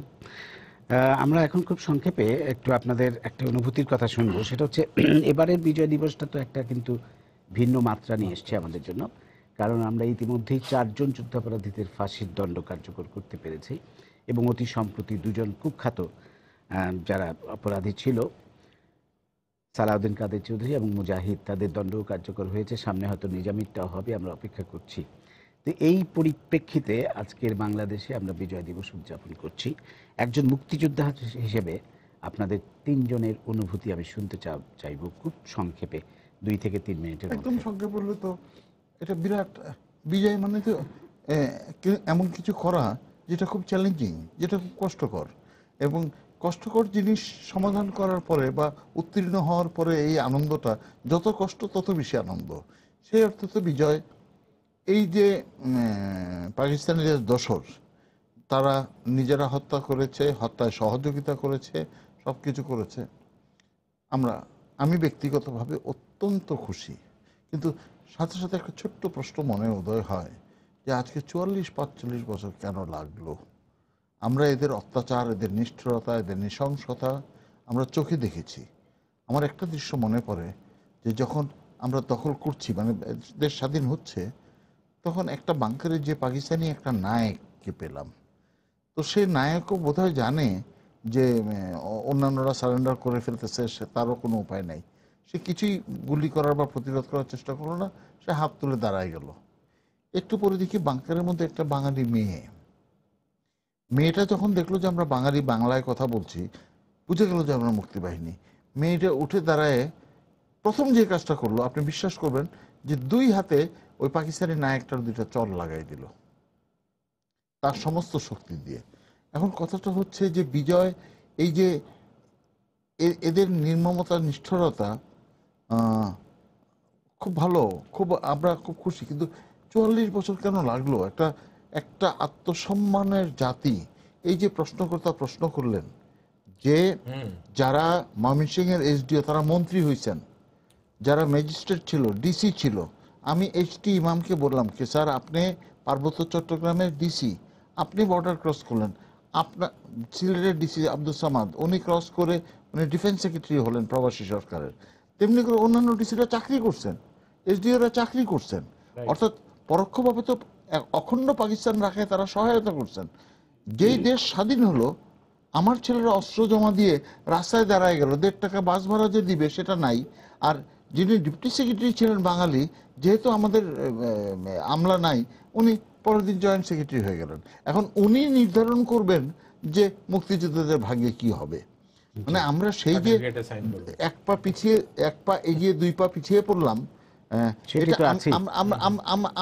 আমরা এখন খুব সংক্ষেপে একটু আপনাদের একটা অনুভূতির কথা শুনবো। সেটা হচ্ছে, এবারের বিজয় দিবসটা তো একটা কিন্তু ভিন্ন মাত্রা নিয়ে এসছে আমাদের জন্য, কারণ আমরা ইতিমধ্যেই 4 জন যুদ্ধাপরাধীদের ফাঁসির দণ্ড কার্যকর করতে পেরেছি, এবং অতি সম্প্রতি 2 জন কুখ্যাত যারা অপরাধী ছিল, সালাউদ্দিন কাদের চৌধুরী এবং মুজাহিদ, তাদের দণ্ডও কার্যকর হয়েছে। সামনে হয়তো নিজামীরটাও হবে, আমরা অপেক্ষা করছি। তো এই পরিপ্রেক্ষিতে আজকের বাংলাদেশে আমরা বিজয় দিবস উদযাপন করছি। একজন মুক্তিযোদ্ধা হিসেবে আপনাদের 3 জনের অনুভূতি আমি শুনতে চাইব খুব সংক্ষেপে, 2 থেকে 3 মিনিটের মধ্যে। একদম সংক্ষেপে বললে তো এটা বিরাট বিজয়, মানে তো এমন কিছু করা যেটা খুব চ্যালেঞ্জিং, যেটা খুব কষ্টকর, এবং কষ্টকর জিনিস সমাধান করার পরে বা উত্তীর্ণ হওয়ার পরে এই আনন্দটা, যত কষ্ট তত বেশি আনন্দ। সেই অর্থে তো বিজয়, এই যে পাকিস্তানের যে দোসর, তারা নিজেরা হত্যা করেছে, হত্যায় সহযোগিতা করেছে, সব কিছু করেছে, আমি ব্যক্তিগতভাবে অত্যন্ত খুশি। কিন্তু সাথে সাথে একটা ছোট্ট প্রশ্ন মনে উদয় হয় যে আজকে 44-45 বছর কেন লাগলো? আমরা এদের অত্যাচার, এদের নিষ্ঠুরতা, এদের নৃশংসতা আমরা চোখে দেখেছি। আমার একটা দৃশ্য মনে পড়ে যে যখন আমরা দখল করছি, মানে দেশ স্বাধীন হচ্ছে, তখন একটা বাংকারে যে পাকিস্তানি একটা নায়ককে পেলাম। তো সেই নায়কও বোধহয় জানে যে অন্যান্যরা সারেন্ডার করে ফেলতেছে, সে তারও কোনো উপায় নাই, সে কিছুই গুলি করার বা প্রতিরোধ করার চেষ্টা করলো না, সে হাত তুলে দাঁড়ায় গেল। একটু পরে দেখি বাংকারের মধ্যে একটা বাঙালি মেয়েটা যখন দেখলো যে আমরা বাঙালি বাংলায় কথা বলছি, বুঝে গেল যে আমরা মুক্তিবাহিনী। মেয়েটা উঠে দাঁড়ায় প্রথম যে কাজটা করলো, আপনি বিশ্বাস করবেন যে 2 হাতে ওই পাকিস্তানি নায়কটার 2টা চড় লাগাই দিল তার সমস্ত শক্তি দিয়ে। এখন কথাটা হচ্ছে যে বিজয়, এই যে এদের নির্মমতা, নিষ্ঠুরতা খুব ভালো, খুব আমরা খুব খুশি, কিন্তু 44 বছর কেন লাগলো? একটা আত্মসম্মানের জাতি। এই যে প্রশ্নকর্তা প্রশ্ন করলেন যে যারা ময়মনসিংহের এসডিও তারা মন্ত্রী হয়েছেন, যারা ম্যাজিস্ট্রেট ছিল, ডিসি ছিল। আমি এইচটি ইমামকে বললাম কি স্যার, আপনি পার্বত্য চট্টগ্রামের ডিসি, আপনি বর্ডার ক্রস করলেন। আপনার সিলেটের ডিসি আব্দুল সামাদ, উনি ক্রস করে উনি ডিফেন্স সেক্রেটারি হলেন প্রবাসী সরকারের। তেমনি করে অন্যান্য ডিসিরা চাকরি করছেন, এসডিওরা চাকরি করছেন। অর্থাৎ পরোক্ষভাবে তো অখণ্ড পাকিস্তান রাখায় তারা সহায়তা করছেন। যেই দেশ স্বাধীন হলো, আমার ছেলেরা অস্ত্র জমা দিয়ে রাস্তায় দাঁড়ায় গেল, 1.5 টাকা বাস ভাড়া যে দিবে সেটা নাই। আর যিনি ডিপুটি সেক্রেটারি ছিলেন বাঙালি, যেহেতু আমাদের আমলা নাই, উনি পরের দিন জয়েন্ট সেক্রেটারি হয়ে গেলেন। এখন উনি নির্ধারণ করবেন যে মুক্তিযোদ্ধাদের ভাগ্যে কি হবে। মানে আমরা সেই যে এক পা পিছিয়ে, এক পা এগিয়ে 2 পা পিছিয়ে পড়লাম,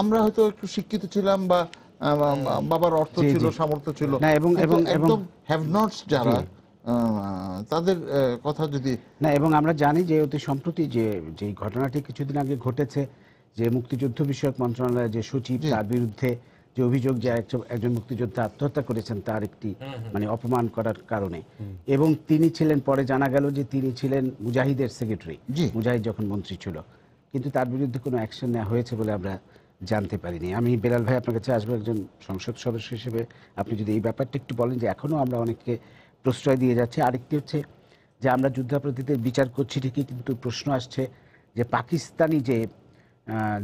আমরা হয়তো একটু শিক্ষিত ছিলাম বা বাবার অর্থ ছিল, সামর্থ্য ছিল, একদম হ্যাভ নটস যারা, তাদের কথা যদি না। এবং আমরা জানি যে অতি সম্প্রতি যে ঘটনাটি কিছুদিন আগে ঘটেছে, যে মুক্তিযুদ্ধ বিষয়ক মন্ত্রণালয়ের যে সচিব, তার বিরুদ্ধে যে অভিযোগ যে একজন মুক্তিযোদ্ধা আত্মহত্যা করেছেন তার একটি মানে অপমান করার কারণে, এবং তিনি ছিলেন, পরে জানা গেল যে তিনি ছিলেন মুজাহিদের সেক্রেটারি, মুজাহিদ যখন মন্ত্রী ছিল, কিন্তু তার বিরুদ্ধে কোনো অ্যাকশন নেওয়া হয়েছে বলে আমরা জানতে পারিনি। আমি বেলাল ভাই আপনার কাছে আসবো, একজন সংসদ সদস্য হিসেবে আপনি যদি এই ব্যাপারটা একটু বলেন যে এখনও আমরা অনেককে প্রশ্রয় দিয়ে যাচ্ছে। আরেকটি হচ্ছে যে আমরা যুদ্ধাপরাধীদের বিচার করছি ঠিকই, কিন্তু প্রশ্ন আসছে যে পাকিস্তানি যে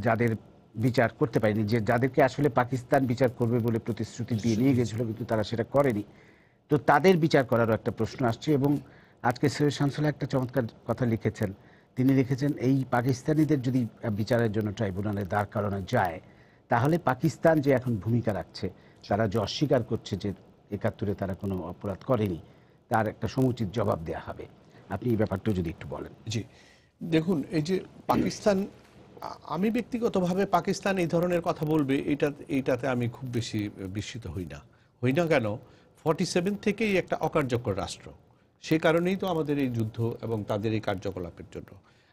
যাদের বিচার করতে পারেনি, যে যাদেরকে আসলে পাকিস্তান বিচার করবে বলে প্রতিশ্রুতি দিয়ে নিয়ে গেছিল কিন্তু তারা সেটা করেনি, তো তাদের বিচার করারও একটা প্রশ্ন আসছে। এবং আজকে সৈয়দ শামসুল্লাহ একটা চমৎকার কথা লিখেছেন, তিনি লিখেছেন এই পাকিস্তানিদের যদি বিচারের জন্য ট্রাইব্যুনালে দাঁড় করানো যায়, তাহলে পাকিস্তান যে এখন ভূমিকা রাখছে, তারা যে অস্বীকার করছে যে 71-এ তারা কোনো অপরাধ করেনি, তার একটা সমুচিত জবাব দেওয়া হবে। আপনি এই ব্যাপারটা যদি একটু বলেন। জি, দেখুন, এই যে পাকিস্তান, আমি ব্যক্তিগতভাবে পাকিস্তান এই ধরনের কথা বলবে এইটাতে আমি খুব বেশি বিস্মিত হই না। কেন? 47 থেকেই একটা অকার্যকর রাষ্ট্র, সে কারণেই তো আমাদের এই যুদ্ধ এবং তাদের এই কার্যকলাপের জন্য।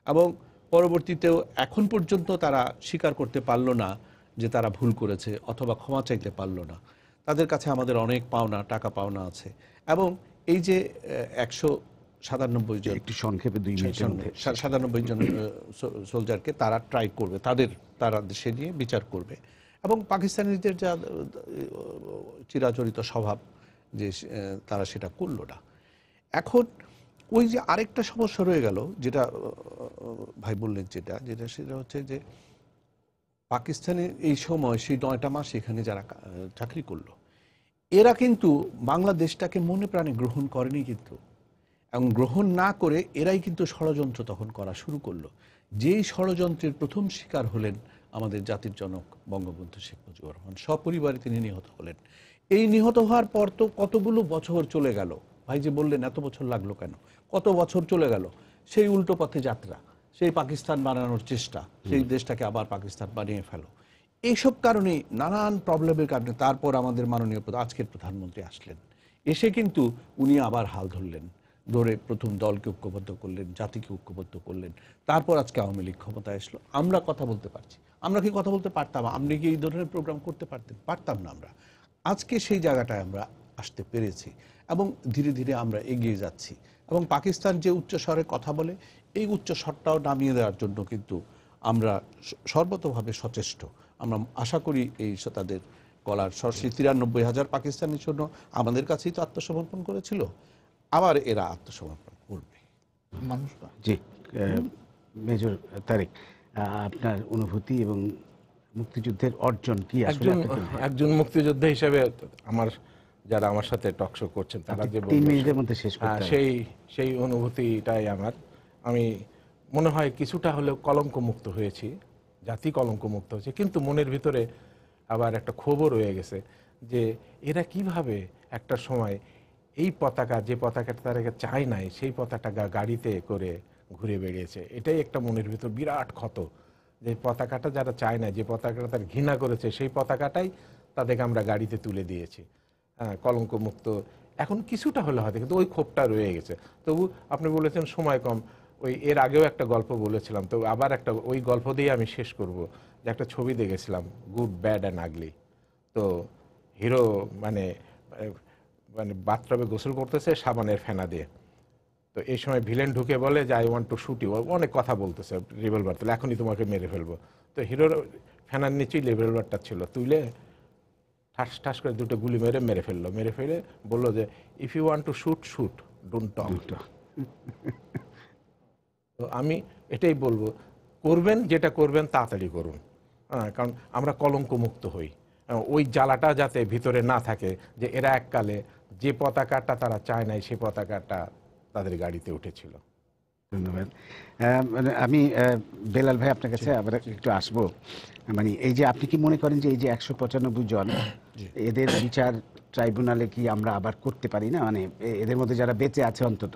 এবং পরবর্তীতেও এখন পর্যন্ত তারা স্বীকার করতে পারল না যে তারা ভুল করেছে, অথবা ক্ষমা চাইতে পারল না। তাদের কাছে আমাদের অনেক পাওনা, টাকা পাওনা আছে। এবং এই যে 197 জন, একটু সংক্ষেপে 2 মিনিটের মধ্যে, 97 জন সোলজারকে তারা ট্রাই করবে, তারা দেশে নিয়ে বিচার করবে। এবং পাকিস্তানিদের যা চিরাচরিত স্বভাব যে তারা সেটা করল না। এখন ওই যে আরেকটা সমস্যা রয়ে গেল, যেটা ভাই বললেন, সেটা হচ্ছে যে পাকিস্তানের এই সময় সেই 9টা মাস এখানে যারা চাকরি করলো, এরা কিন্তু বাংলাদেশটাকে মনে প্রাণে গ্রহণ করেনি কিন্তু। এবং গ্রহণ না করে এরাই কিন্তু ষড়যন্ত্র তখন করা শুরু করলো। যেই ষড়যন্ত্রের প্রথম শিকার হলেন আমাদের জাতির জনক বঙ্গবন্ধু শেখ মুজিবুর রহমান। সপরিবারে তিনি নিহত হলেন। এই নিহত হওয়ার পর তো কতগুলো বছর চলে গেল, ভাই যে বললেন এত বছর লাগলো কেন, কত বছর চলে গেল। সেই উল্টো পথে যাত্রা, সেই পাকিস্তান বানানোর চেষ্টা, সেই দেশটাকে আবার পাকিস্তান বানিয়ে ফেলো, এইসব কারণে নানান প্রবলেমের কারণে তারপর আমাদের মাননীয় আজকের প্রধানমন্ত্রী আসলেন। এসে কিন্তু উনি আবার হাল ধরে প্রথম দলকে ঐক্যবদ্ধ করলেন, জাতিকে ঐক্যবদ্ধ করলেন। তারপর আজকে আওয়ামী লীগ ক্ষমতায় আসলো। আমরা কথা বলতে পারছি। আমরা কি কথা বলতে পারতাম? আপনি কি এই ধরনের প্রোগ্রাম করতে পারতাম না আমরা। আজকে সেই জায়গাটায় আমরা আসতে পেরেছি এবং ধীরে ধীরে আমরা এগিয়ে যাচ্ছি। এবং পাকিস্তান যে উচ্চস্বরে কথা বলে, এই উচ্চস্বরটাও নামিয়ে দেওয়ার জন্য কিন্তু আমরা সর্বতভাবে সচেষ্ট। আমরা আশা করি এই তাদের গলার সরাসরি 93,000 পাকিস্তানের জন্য আমাদের কাছেই তো আত্মসমর্পণ করেছিল, আবার এরা আত্মসমর্পণ করবে। জি, মেজর তারেক, আপনার অনুভূতি এবং মুক্তিযুদ্ধের অর্জন কি? একজন মুক্তিযোদ্ধা হিসেবে আমার যারা আমার সাথে টকশো করছেন তারা যে 3 মিনিটের মধ্যে শেষ করতে হবে, সেই অনুভূতিটাই আমার। আমি মনে হয় কিছুটা হলেও কলঙ্ক মুক্ত হয়েছি, জাতি কলঙ্ক মুক্ত হয়েছে, কিন্তু মনের ভিতরে আবার একটা ক্ষোভও রয়ে গেছে যে এরা কিভাবে একটা সময় এই পতাকা, যে পতাকাটা তারা চায় নাই, সেই পতাকাটা গাড়িতে করে ঘুরে বেরিয়েছে। এটাই একটা মনের ভিতর বিরাট ক্ষত, যে পতাকাটা যারা চায় না, যে পতাকাটা তারা ঘৃণা করেছে, সেই পতাকাটাই তাদেরকে আমরা গাড়িতে তুলে দিয়েছি। হ্যাঁ, কলঙ্কমুক্ত এখন কিছুটা হলে হয়তো, কিন্তু ওই ক্ষোভটা রয়ে গেছে। তবু আপনি বলেছেন সময় কম, ওই এর আগেও একটা গল্প বলেছিলাম, তো আবার একটা ওই গল্প দিয়ে আমি শেষ করব, যে একটা ছবি দেখেছিলাম, গুড ব্যাড অ্যান্ড আগলি। তো হিরো মানে মানে বাথটবে গোসল করতেছে সাবানের ফেনা দিয়ে। তো এই সময় ভিলেন ঢুকে বলে যে I want to shoot you, অনেক কথা বলতেছে, রিভলভার তাহলে এখনই তোমাকে মেরে ফেলবো। তো হিরোর ফেনার নিচেই রিভলভারটা ছিল, তুইলে ঠাস ঠাস করে দুটো গুলি মেরে ফেললো। মেরে ফেলে বললো যে if you want to shoot shoot, don't talk. তো আমি এটাই বলবো, করবেন যেটা করবেন তাড়াতাড়ি করুন, হ্যাঁ, কারণ আমরা কলঙ্ক মুক্ত হই। ওই জ্বালাটা যাতে ভিতরে না থাকে যে এরা এককালে যে পতাকাটা তারা চায় নাই, সেই পতাকাটা তাদের গাড়িতে উঠেছিল। ধন্যবাদ। মানে আমি বেলাল ভাই আপনার কাছে আবার একটু আসবো। মানে এই যে আপনি কি মনে করেন যে এই যে 195 জন, এদের বিচার ট্রাইব্যুনালে কি আমরা আবার করতে পারি না? মানে এদের মধ্যে যারা বেঁচে আছে অন্তত,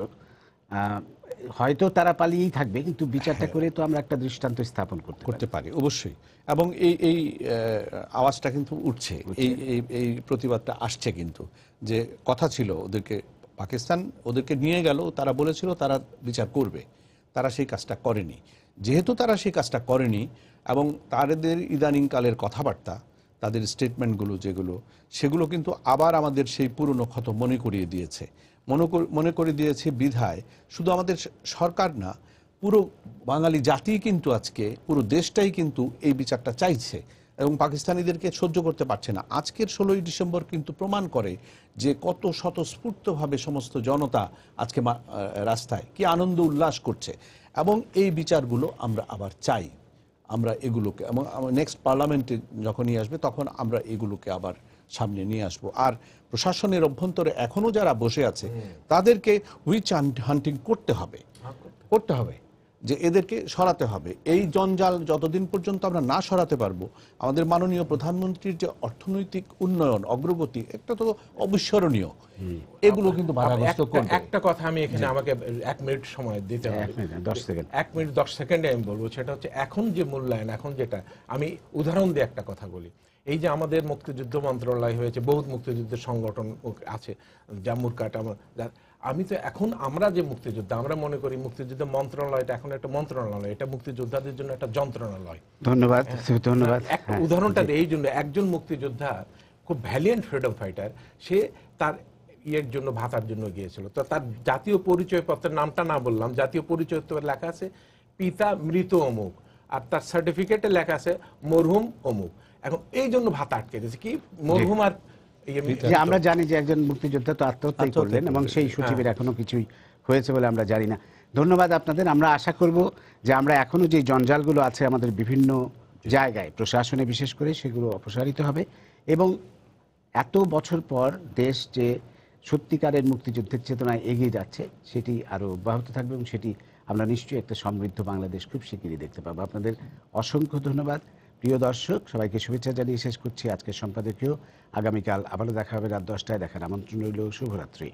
হয়তো তারা পালিয়েই থাকবে, কিন্তু বিচারটা করে তো আমরা একটা দৃষ্টান্ত স্থাপন করতে পারি অবশ্যই। এবং এই আওয়াজটা কিন্তু উঠছে, এই প্রতিবাদটা আসছে কিন্তু, যে কথা ছিল ওদেরকে, পাকিস্তান ওদেরকে নিয়ে গেল, তারা বলেছিল তারা বিচার করবে, তারা সেই কাজটা করেনি। যেহেতু তারা সেই কাজটা করেনি এবং তাদের ইদানিংকালের কথাবার্তা, তাদের স্টেটমেন্টগুলো যেগুলো, সেগুলো কিন্তু আবার আমাদের সেই পুরনো ক্ষত মনে করিয়ে দিয়েছে। মনে করে দিয়েছে বিধায় শুধু আমাদের সরকার না, পুরো বাঙালি জাতি কিন্তু আজকে, পুরো দেশটাই কিন্তু এই বিচারটা চাইছে এবং পাকিস্তানিদেরকে সহ্য করতে পারছে না। আজকের 16ই ডিসেম্বর কিন্তু প্রমাণ করে যে কত স্বতঃস্ফূর্তভাবে সমস্ত জনতা আজকে রাস্তায় কি আনন্দ উল্লাস করছে। এবং এই বিচারগুলো আমরা আবার চাই, আমরা এগুলোকে, এবং নেক্সট পার্লামেন্টে যখনই আসবে তখন আমরা এগুলোকে আবার সামনে নিয়ে আসব। আর প্রশাসনের অভ্যন্তরে এখনো যারা বসে আছে তাদেরকে উইচ হান্টিং করতে হবে, যে এদেরকে সরাতে হবে। এই জঞ্জাল যতদিন পর্যন্ত আমরা না সরাতে পারবো, আমাদের মাননীয় প্রধানমন্ত্রীর যে অর্থনৈতিক উন্নয়ন, অগ্রগতি, একটা তো অবিস্মরণীয়, এগুলো কিন্তু বাধাগ্রস্ত করবে। একটা কথা আমি এখানে, আমাকে 1 মিনিট সময় দিতে হবে, 1 মিনিট 10 সেকেন্ডে আমি বলবো। সেটা হচ্ছে এখন যে মূল্যায়ন, এখন যেটা, আমি উদাহরণ দিয়ে একটা কথা বলি। এই যে আমাদের মুক্তিযুদ্ধ মন্ত্রণালয় হয়েছে, বহুত মুক্তিযুদ্ধের সংগঠন আছে, জাম্মুর কাট, আমি তো এখন আমরা যে মুক্তিযোদ্ধা, আমরা মনে করি মুক্তিযুদ্ধ মন্ত্রণালয়টা এখন একটা মন্ত্রণালয়, এটা মুক্তিযোদ্ধাদের জন্য একটা যন্ত্রণালয়। ধন্যবাদ। একটা উদাহরণটা এই জন্য, একজন মুক্তিযোদ্ধা খুব ভ্যালিয়েন্ট ফ্রিডম ফাইটার, সে তার ইয়ের জন্য, ভাতার জন্য গিয়েছিল, তো তার জাতীয় পরিচয়পত্রের নামটা না বললাম, জাতীয় পরিচয়পত্রে লেখা আছে পিতা মৃত অমুক, আর তার সার্টিফিকেটে লেখা আছে মরহুম অমুক। এখন এই জন্য ভাতা আটকে দিয়েছে, কি মরহুম আর আমরা জানি যে একজন মুক্তিযোদ্ধা তো আত্মহত্যাই করলেন এবং সেই সচিবের এখনো কিছুই হয়েছে বলে আমরা জানি না। ধন্যবাদ আপনাদের। আমরা আশা করব যে আমরা এখনো যে জঞ্জালগুলো আছে আমাদের বিভিন্ন জায়গায়, প্রশাসনে বিশেষ করে, সেগুলো অপসারিত হবে এবং এত বছর পর দেশ যে সত্যিকারের মুক্তিযুদ্ধের চেতনায় এগিয়ে যাচ্ছে সেটি আরো অব্যাহত থাকবে এবং সেটি আমরা নিশ্চয়ই একটা সমৃদ্ধ বাংলাদেশ খুব শিগগিরই দেখতে পাবো। আপনাদের অসংখ্য ধন্যবাদ। প্রিয় দর্শক, সবাইকে শুভেচ্ছা জানিয়ে শেষ করছি আজকের সম্পাদকীয়। আগামীকাল আবারও দেখা হবে রাত 10টায়। দেখার আমন্ত্রণ রইল। শুভরাত্রি।